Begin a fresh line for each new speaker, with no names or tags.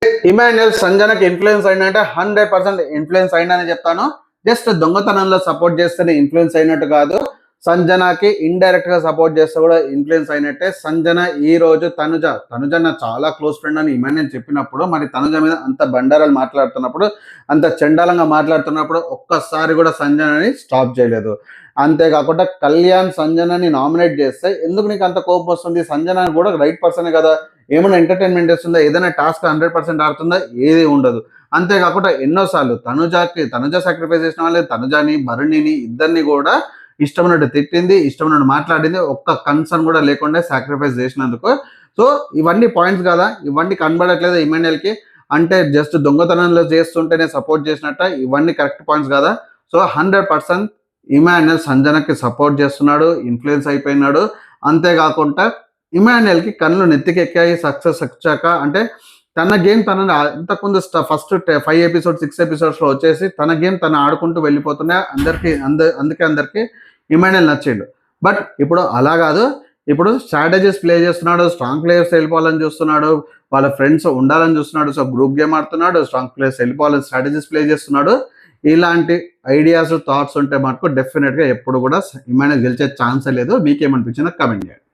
Emmanuel సంజనకి influence అయిందంటే 100% influence అయిందని చెప్తాను. జస్ట్ దొంగతనంలో సపోర్ట్ చేస్తేనే ఇన్ఫ్లుయెన్స్ అయినట్టు కాదు, సంజనకి ఇండైరెక్ట్ గా సపోర్ట్ చేస్తే కూడా ఇన్ఫ్లుయెన్స్ అయినట్టే. సంజన ఈ రోజు తనుజ నా చాలా క్లోజ్ ఫ్రెండ్ అని ఇమాన్యుయల్ చెప్పినప్పుడు, మరి తనుజ మీద అంత బండారాలు మాట్లాడుతున్నప్పుడు, అంత చండాలంగా మాట్లాడుతున్నప్పుడు ఒక్కసారి కూడా సంజనని స్టాప్ చేయలేదు. అంతేకాకుండా కళ్యాణ్ సంజనని నామినేట్ చేస్తే ఎందుకు నీకు అంత కోపం వస్తుంది? సంజన కూడా రైట్ పర్సనే కదా, ఏమైనా ఎంటర్టైన్మెంట్ ఇస్తుందా, ఏదైనా టాస్క్ 100% ఆడుతుందా? ఏది ఉండదు. అంతేకాకుండా ఎన్నోసార్లు తనుజ సాక్రిఫైస్ చేసిన వాళ్ళే, తనుజని భరణిని ఇద్దరిని కూడా ఇష్టమైనట్టు తిట్టింది, ఇష్టమైనట్టు మాట్లాడింది, ఒక్క కన్సర్న్ కూడా లేకుండా సాక్రిఫైస్ చేసినందుకు. సో ఇవన్నీ పాయింట్స్ కదా, ఇవన్నీ కనబడట్లేదు ఇమాన్యుయల్కి. అంటే జస్ట్ దొంగతనంలో చేస్తుంటేనే సపోర్ట్ చేసినట్ట, ఇవన్నీ కరెక్ట్ పాయింట్స్ కదా. సో 100% ఇమాన్యుయల్ సంజనకి సపోర్ట్ చేస్తున్నాడు, ఇన్ఫ్లుయెన్స్ అయిపోయినాడు. అంతేకాకుండా ఇమాన్యుయల్కి కళ్ళు నెత్తికెక్కాయి సక్సెస్ వచ్చాక. అంటే తన గేమ్ తనని అంతకుముందు ఫస్ట్ 5 ఎపిసోడ్స్ 6 ఎపిసోడ్స్ లో వచ్చేసి తన గేమ్ తను ఆడుకుంటూ వెళ్ళిపోతున్నా అందుకే అందరికి ఇమాన్యుయల్ నచ్చిండు. బట్ ఇప్పుడు అలా కాదు, ఇప్పుడు స్ట్రాటజీస్ ప్లే చేస్తున్నాడు, స్ట్రాంగ్ ప్లేయర్స్ వెళ్ళిపోవాలని చూస్తున్నాడు, వాళ్ళ ఫ్రెండ్స్ ఉండాలని చూస్తున్నాడు. సో గ్రూప్ గేమ్ ఆడుతున్నాడు, స్ట్రాంగ్ ప్లేయర్స్ వెళ్ళిపోవాలని స్ట్రాటజీస్ ప్లే చేస్తున్నాడు. ఇలాంటి ఐడియాస్ థాట్స్ ఉంటే మటుకు డెఫినెట్ గా ఎప్పుడు కూడా ఇమాన్యుయల్ గెలిచే ఛాన్సే లేదు. మీకేమనిపించిందో కామెంట్ చేయండి.